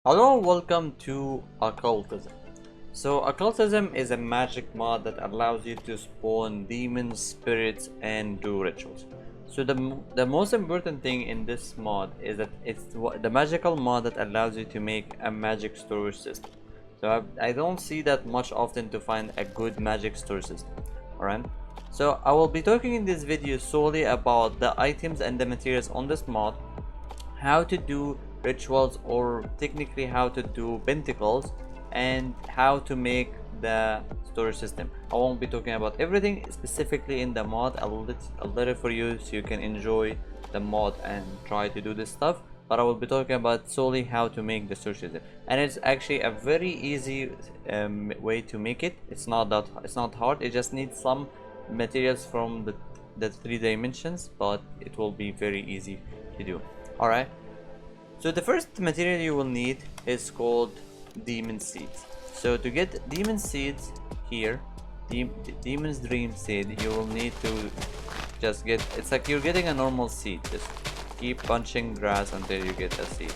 Hello, welcome to Occultism. So Occultism is a magic mod that allows you to spawn demons, spirits, and do rituals. So the most important thing in this mod is that it's the magical mod that allows you to make a magic storage system. So I don't see that much often to find a good magic storage system. Alright. So I will be talking in this video solely about the items and the materials on this mod, how to do rituals, or technically how to do pentacles, and how to make the storage system. I won't be talking about everything specifically in the mod. I'll let it for you so you can enjoy the mod and try to do this stuff, but I will be talking about solely how to make the storage system, and it's actually a very easy way to make it. It's not hard. It just needs some materials from the 3 dimensions, but it will be very easy to do. Alright, so the first material you will need is called demon seeds. So to get demon seeds here, demon's dream seed, you will need to just get, it's like you're getting a normal seed. Just keep punching grass until you get a seed.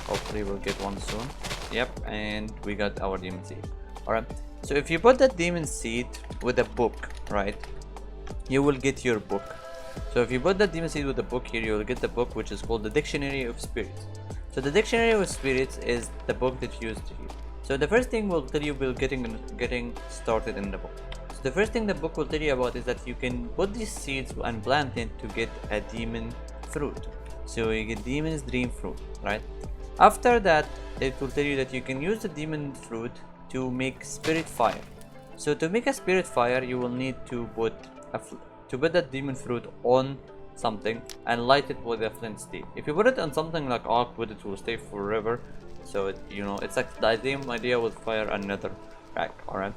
Hopefully we'll get one soon. Yep, and we got our demon seed. Alright, so if you put that demon seed with a book, right, you will get your book. So if you put that demon seed with the book here, you will get the book, which is called the Dictionary of Spirits. So the Dictionary of Spirits is the book that you use to heal. So the first thing we'll tell you we're getting started in the book. So the first thing the book will tell you about is that you can put these seeds and plant it to get a demon fruit. So you get demon's dream fruit, right? After that, it will tell you that you can use the demon fruit to make spirit fire. So to make a spirit fire, you will need to put that demon fruit on something and light it with a flint steel. If you put it on something like oak wood, it will stay forever. So it's like the same idea with fire and nether rack. Alright,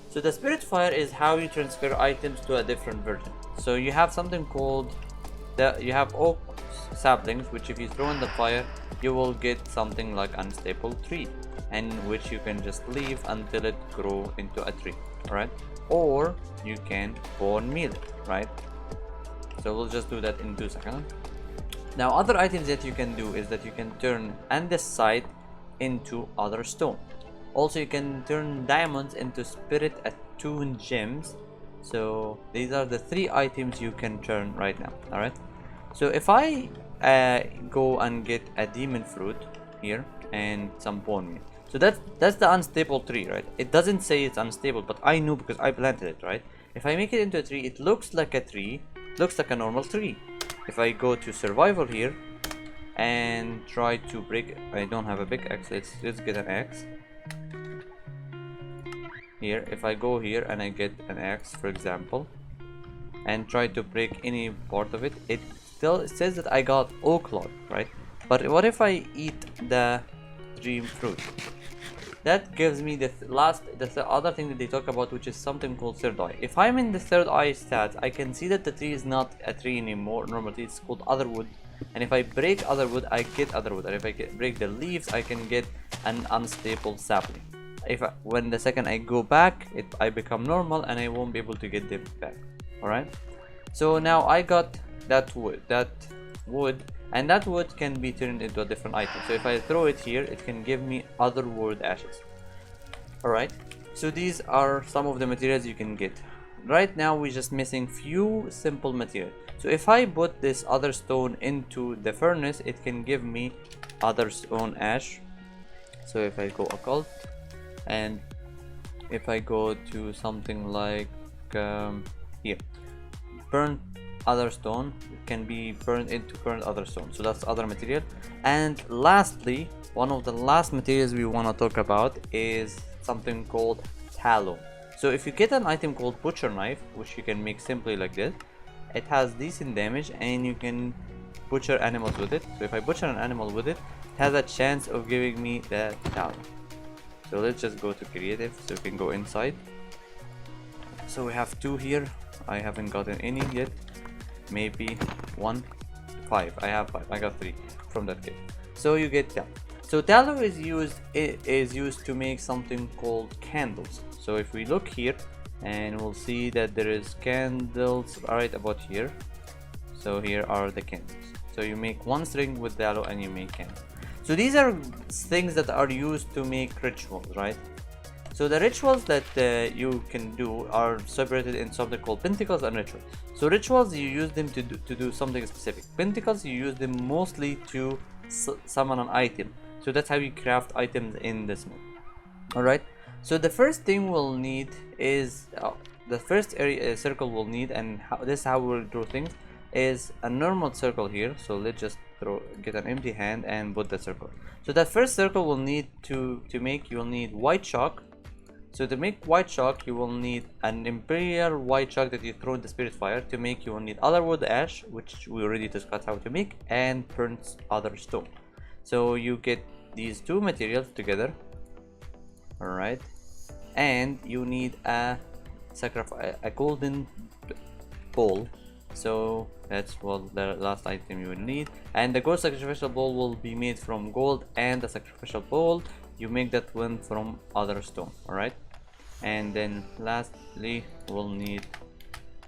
so the spirit fire is how you transfer items to a different version. So you have something called you have oak saplings, which if you throw in the fire, you will get something like unstable tree, and which you can just leave until it grow into a tree. Alright, or you can bone meal it, right? So we'll just do that in 2 seconds. Now other items that you can do is that you can turn andesite into other stone. Also you can turn diamonds into spirit attuned gems. So these are the 3 items you can turn right now. Alright, so if I go and get a demon fruit here and some bone meal, so that's the unstable tree, right? It doesn't say it's unstable, but I knew because I planted it, right? If I make it into a tree, it looks like a tree, looks like a normal tree. If I go to survival here and try to break, I don't have a big axe. Let's get an axe here. If I go here and I get an axe, for example, and try to break any part of it, it still says that I got oak log, right? But what if I eat the dream fruit? That gives me the other thing that they talk about, which is something called third eye. If I'm in the third eye stat, I can see that the tree is not a tree anymore. Normally it's called other wood, and if I break other wood, I get other wood, and if I break the leaves, I can get an unstable sapling. When the second I go back, I become normal and I won't be able to get them back. Alright, so now I got that wood, and that wood can be turned into a different item. So if I throw it here, it can give me other wood ashes. Alright, so these are some of the materials you can get. Right now we're just missing few simple materials. So if I put this other stone into the furnace, it can give me other stone ash. So if I go occult, and if I go to something like here, burn other stone, can be burned into burnt other stone. So that's other material. And lastly, one of the last materials we want to talk about is something called tallow. So if you get an item called butcher knife, which you can make simply like this, it has decent damage and you can butcher animals with it. So if I butcher an animal with it, it has a chance of giving me the tallow. So let's just go to creative so we can go inside. So we have 2 here. I haven't gotten any yet. Maybe 1, 5. I have 5. I got 3 from that kit. So you get tallow. So tallow is used to make something called candles. So if we look here, and we'll see that there is candles right about here. So here are the candles. So you make one string with tallow and you make candles. So these are things that are used to make rituals, right? So the rituals that you can do are separated in something called pentacles and rituals. So rituals, you use them to do something specific. Pentacles, you use them mostly to summon an item. So that's how you craft items in this mode. Alright, so the first thing we'll need is the first area circle we'll need, and this is how we'll draw things, is a normal circle here. So let's just get an empty hand and put the circle. So that first circle we'll need to make, you'll need white chalk. So to make white chalk, you will need an imperial white chalk that you throw in the spirit fire. To make, you will need otherwood ash, which we already discussed how to make, and burnt other stone. So you get these two materials together. Alright, and you need a golden bowl. So that's the last item you will need, and the gold sacrificial bowl will be made from gold, and the sacrificial bowl, you make that one from other stone. Alright, and then lastly we'll need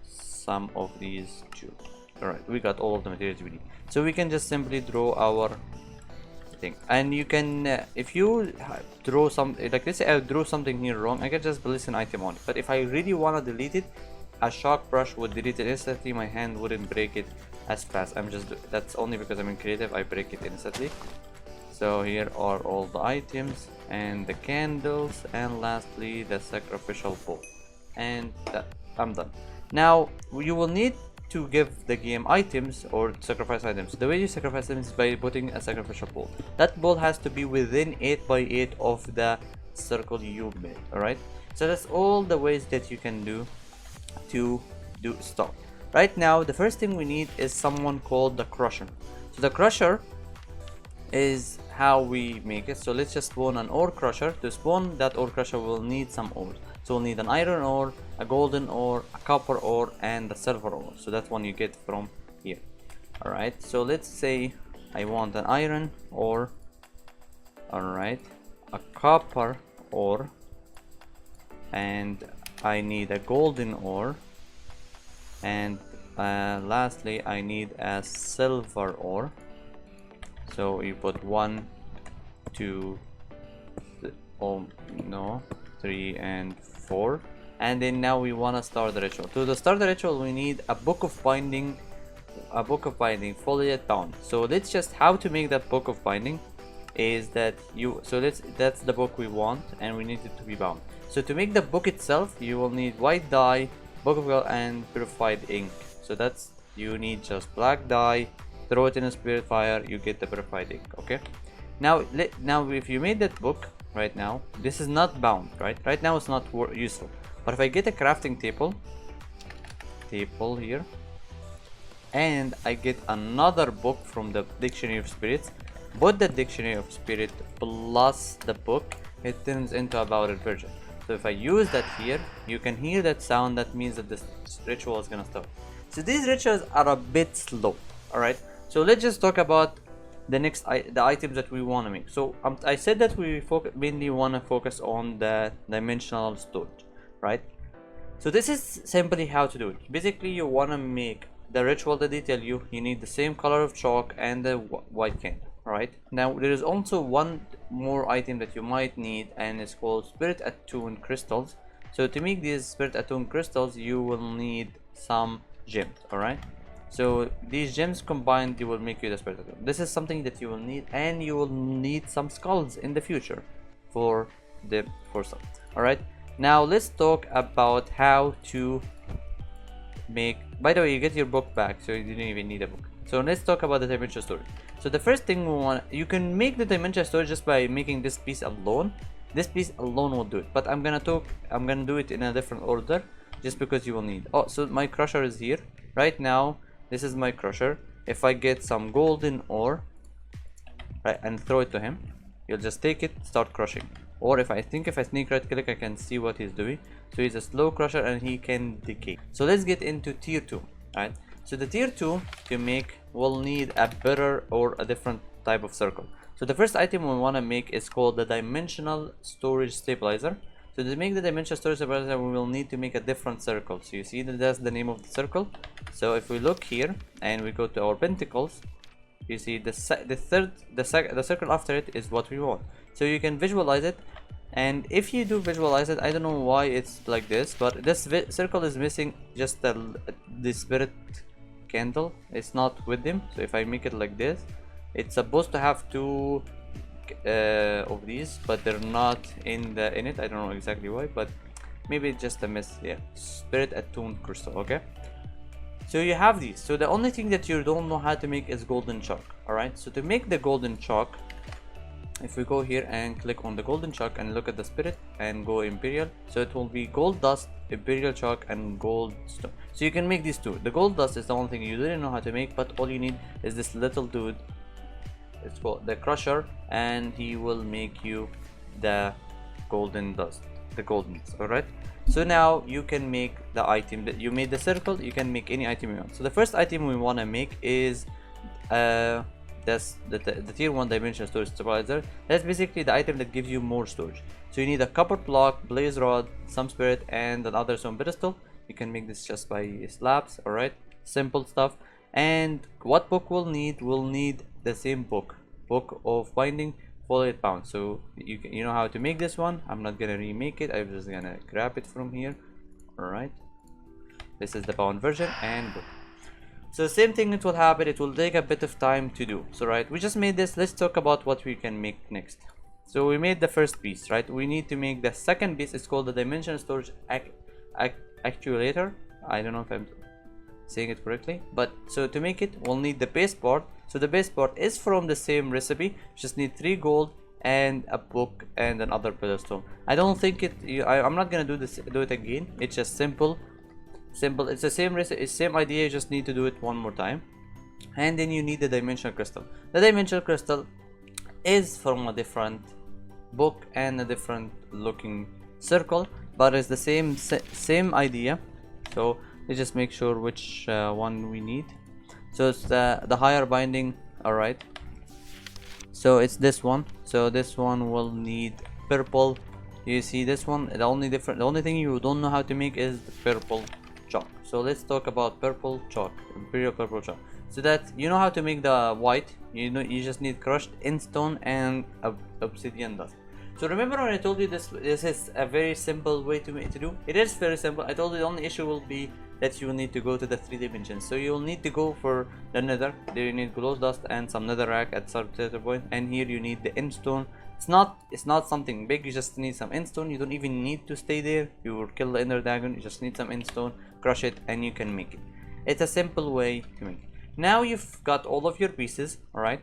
some of these too. Alright, we got all of the materials we need, so we can just simply draw our thing. And you can if you draw some, like let's say I drew something here wrong, I can just place an item on it. But if I really want to delete it, a chalk brush would delete it instantly. My hand wouldn't break it as fast. That's only because I'm in creative, I break it instantly. So here are all the items and the candles, and lastly the sacrificial bowl, and I'm done. Now you will need to give the game items or sacrifice items. The way you sacrifice them is by putting a sacrificial bowl. That bowl has to be within 8 by 8 of the circle you made. Alright, so that's all the ways that you can do to do stuff. Right now the first thing we need is someone called the crusher. So the crusher is how we make it. So let's just spawn an ore crusher. To spawn that ore crusher, we'll need some ores. So we'll need an iron ore, a golden ore, a copper ore, and a silver ore. So that one you get from here. Alright, so let's say I want an iron ore, alright, a copper ore, and I need a golden ore, and lastly I need a silver ore. So you put 1, 2, 3 and 4, and then now we want to start the ritual. To start the ritual, we need a book of binding, foliate bound. So let's just, how to make that book of binding is that that's the book we want, and we need it to be bound. So to make the book itself, you will need white dye, book of gold, and purified ink. So that's, you need just black dye, throw it in a spirit fire, you get the purified ink. Okay, now if you made that book right now, this is not bound, right now it's not useful. But if I get a crafting table here, and I get another book from the dictionary of spirits, put the dictionary of spirit plus the book, it turns into a bounded virgin. So if I use that here, you can hear that sound. That means that this ritual is gonna start. So these rituals are a bit slow. Alright, so let's just talk about the items that we want to make. So I said that we mainly want to focus on the dimensional storage, right? So this is simply how to do it. Basically, you want to make the ritual that they tell you. You need the same color of chalk and the white candle. Right, now there is also one more item that you might need, and it's called spirit attuned crystals. So to make these spirit attuned crystals, you will need some gems. All right, so these gems combined, you will make you the spirit attuned. This is something that you will need, and you will need some skulls in the future for some. All right, now let's talk about how to make. By the way, you get your book back, so you didn't even need a book. So let's talk about the dimensional storage. So the first thing we want, you can make the dimensional storage just by making this piece alone. This piece alone will do it, but I'm gonna do it in a different order, just because you will need. Oh, so my crusher is here right now. This is my crusher. If I get some golden ore, right, and throw it to him, you'll just take it, start crushing. Or if I sneak right click, I can see what he's doing. So he's a slow crusher and he can decay. So let's get into tier 2. Right, so the tier 2 to make, will need a better or a different type of circle. So the first item we want to make is called the dimensional storage stabilizer. So to make the dimensional storage stabilizer, we will need to make a different circle. So you see that that's the name of the circle. So if we look here and we go to our pentacles, You see the circle after it is what we want. So you can visualize it, and if you do visualize it, I don't know why it's like this, but this circle is missing just the spirit candle. It's not with them. So if I make it like this, it's supposed to have two of these, but they're not in it. I don't know exactly why, but maybe it's just a miss. Yeah, spirit attuned crystal. Okay, so you have these. So the only thing that you don't know how to make is golden chalk. All right, so to make the golden chalk, if we go here and click on the golden chalk and look at the spirit and go imperial, so it will be gold dust, imperial chalk, and gold stone. So you can make these two. The gold dust is the only thing you didn't know how to make, but all you need is this little dude. It's called the crusher, and he will make you the golden dust, the golden. All right, so now you can make the item that you made the circle. You can make any item you want. So the first item we want to make is that's the tier 1 dimensional storage stabilizer. That's basically the item that gives you more storage. So you need a copper block, blaze rod, some spirit, and another stone pedestal. You can make this just by slabs. All right, simple stuff. And what book we'll need the same book of binding, 48 pounds. So you know how to make this one. I'm not gonna remake it. I'm just gonna grab it from here. All right, this is the bound version and book. So same thing, it will happen. It will take a bit of time to do. So right, we just made this. Let's talk about what we can make next. So we made the first piece, right? We need to make the second piece. It's called the dimensional storage actuator. I don't know if I'm saying it correctly, but so to make it, we'll need the base part. So the base part is from the same recipe. Just need 3 gold and a book and another pedestal. I don't think I'm not gonna do it again. It's just simple. It's the same recipe, same idea. You just need to do it one more time. And then you need the dimensional crystal. The dimensional crystal is from a different book and a different looking circle, but it's the same idea. So let's just make sure which one we need. So it's the higher binding. All right, so it's this one. So this one will need purple. You see this one, the only thing you don't know how to make is the purple chalk. So let's talk about purple chalk, imperial purple chalk. So that you know how to make the white, you just need crushed stone and obsidian dust. So remember when I told you this is a very simple way to do? It is very simple. I told you the only issue will be that you will need to go to the 3 dimensions. So you'll need to go for the nether. There you need glow dust and some netherrack at some point, and here you need the endstone. It's not something big. You just need some endstone. You don't even need to stay there. You will kill the ender dragon. You just need some endstone, crush it, and you can make it. It's a simple way to make it. Now you've got all of your pieces, all right?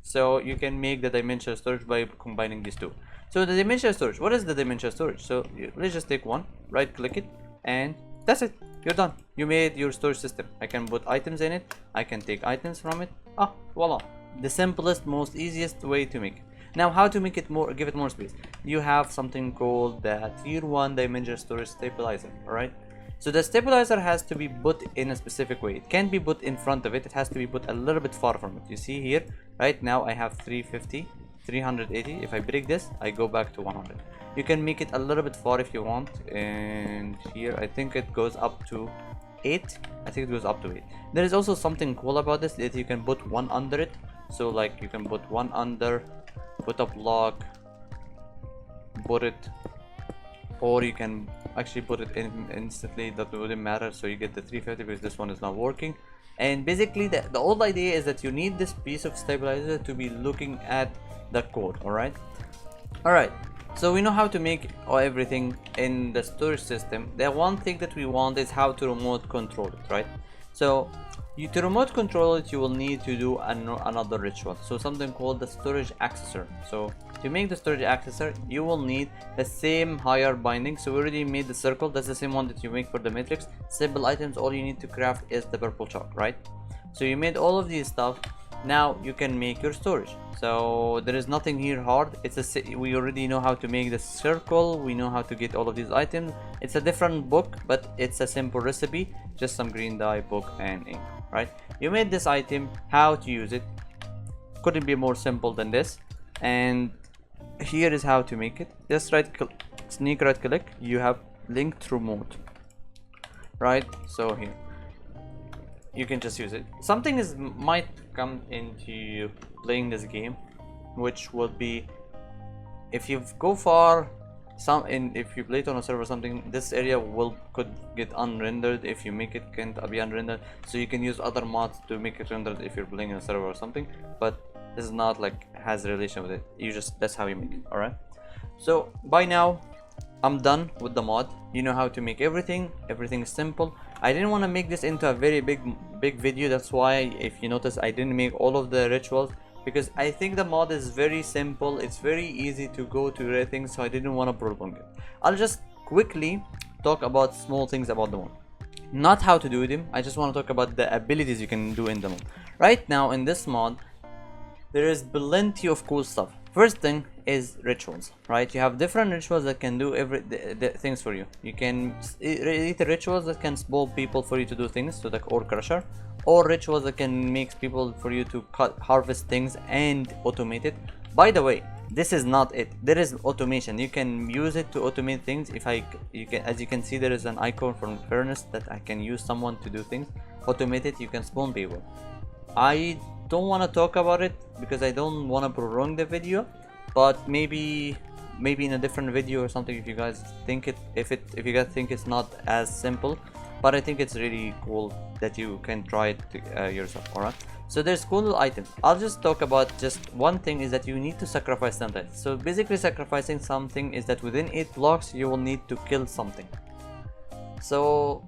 So you can make the dimensional storage by combining these two. So the dimensional storage, what is the dimensional storage? So let's just take one, right click it, and that's it. You're done. You made your storage system. I can put items in it. I can take items from it. Voila. The simplest, most easiest way to make it. Now how to make it more, give it more space. You have something called the tier 1 dimensional storage stabilizer, alright? So the stabilizer has to be put in a specific way. It can't be put in front of it. It has to be put a little bit far from it. You see here, right now I have 350, 380. If I break this, I go back to 100. You can make it a little bit far if you want. And here I think it goes up to 8. I think it goes up to 8. There is also something cool about this, that you can put one under it. So like you can put one under, put a block, put it, or you can actually put it in instantly. That wouldn't matter. So you get the 350 because this one is not working. And basically the old idea is that you need this piece of stabilizer to be looking at the code. All right, so we know how to make everything in the storage system. The one thing that we want is how to remote control it, right? So to remote control it, you will need to do another ritual. So something called the storage accessor. So to make the storage accessor, you will need the same higher binding. So we already made the circle. That's the same one that you make for the matrix. Simple items. All you need to craft is the purple chalk, right? So you made all of these stuff. Now you can make your storage. So there is nothing here hard. We already know how to make the circle. We know how to get all of these items. It's a different book, but it's a simple recipe. Just some green dye, book, and ink, right? You made this item. How to use it couldn't be more simple than this. And here is how to make it. Just sneak right click. You have linked remote, right? So here you can just use it. Something is might come into playing this game, which would be if you go far. If you play it on a server or something, this area could get unrendered if you make it can't be unrendered. So you can use other mods to make it rendered if you're playing in a server or something. But this is not like has a relation with it. You just that's how you make it. All right. So by now, I'm done with the mod. You know how to make everything. Everything is simple. I didn't want to make this into a very big video. That's why if you notice, I didn't make all of the rituals, because I think the mod is very simple. It's very easy to go to ratings, so I didn't want to prolong it. I'll just quickly talk about small things about the mod, not how to do them. I just want to talk about the abilities you can do in the mod. Right now in this mod, there is plenty of cool stuff. First thing is rituals, right? You have different rituals that can do the things for you. You can either rituals that can spawn people for you to do things, so like ore crusher, or rituals that can make people for you to harvest things and automate it. By the way, this is not it. There is automation. You can use it to automate things. As you can see, there is an icon from furnace that I can use someone to do things. Automate it. You can spawn people. I don't want to talk about it because I don't want to prolong the video, but maybe in a different video or something, if you guys think if you guys think it's not as simple. But I think it's really cool that you can try it yourself. Alright, so there's cool items. I'll just talk about just one thing, is that you need to sacrifice something. So basically sacrificing something is that within 8 blocks you will need to kill something. So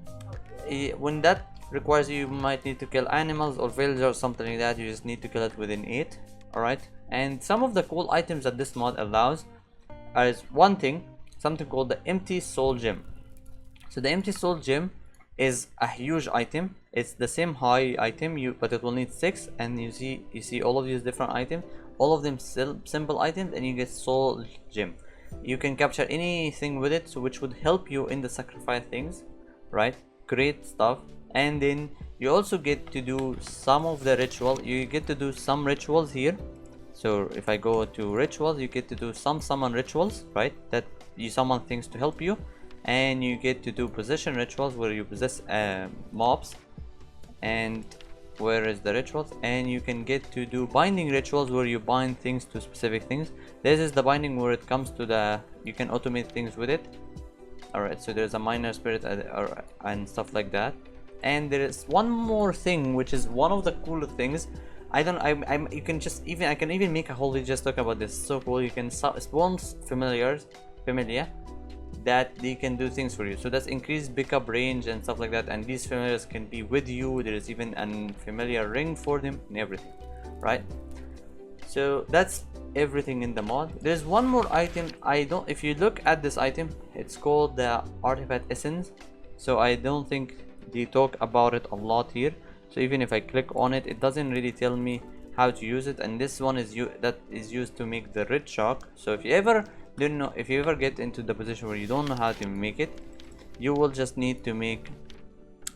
when that requires you might need to kill animals or villagers or something like that, you just need to kill it within 8. Alright, and some of the cool items that this mod allows is something called the empty soul gem. So the empty soul gem is a huge item. It's the same high item, but it will need 6, and you see all of these different items, all of them simple items, and you get soul gem. You can capture anything with it, so which would help you in the sacrifice things, right? Great stuff. And then you also get to do some of the ritual. You get to do some rituals here. So if I go to rituals, you get to do some summon rituals, right? That you summon things to help you. And you get to do possession rituals where you possess mobs. And where is the rituals? And you can get to do binding rituals where you bind things to specific things. This is the binding where it comes to you can automate things with it. Alright, so there's a minor spirit and stuff like that. And there is one more thing, which is one of the coolest things. I can even make a whole video just talk about this. It's so cool. You can spawn familiar that they can do things for you. So that's increased pickup range and stuff like that. And these familiars can be with you. There is even a familiar ring for them and everything, right? So that's everything in the mod. There's one more item. If you look at this item, it's called the artifact essence. So I don't think they talk about it a lot here. So even if I click on it, it doesn't really tell me how to use it. And this one is used to make the red chalk. So if you ever get into the position where you don't know how to make it, you will just need to make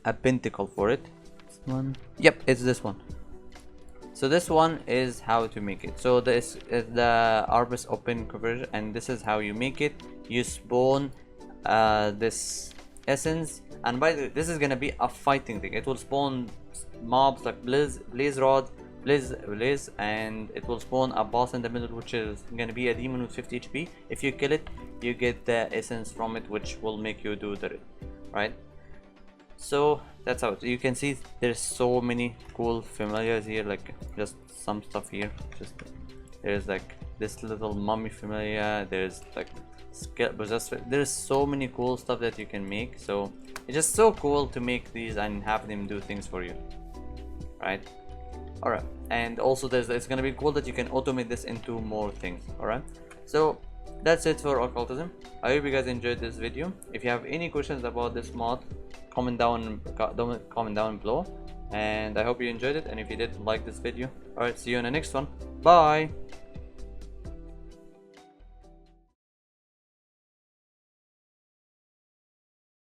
a pentacle for it. This one, yep, it's this one. So this one is how to make it. So this is the Arbus open conversion, and this is how you make it. You spawn this essence, and by the way, this is gonna be a fighting thing. It will spawn mobs like blaze, and it will spawn a boss in the middle, which is gonna be a demon with 50 HP. If you kill it, you get the essence from it, which will make you do the right. So that's how you can see there's so many cool familiars here, like just some stuff here. There's like this little mummy familiar, there's like there's so many cool stuff that you can make. So it's just so cool to make these and have them do things for you, right? Alright, and also it's gonna be cool that you can automate this into more things. Alright, so that's it for occultism. I hope you guys enjoyed this video. If you have any questions about this mod, comment down below, and I hope you enjoyed it. And if you did, like this video. Alright, see you in the next one. Bye.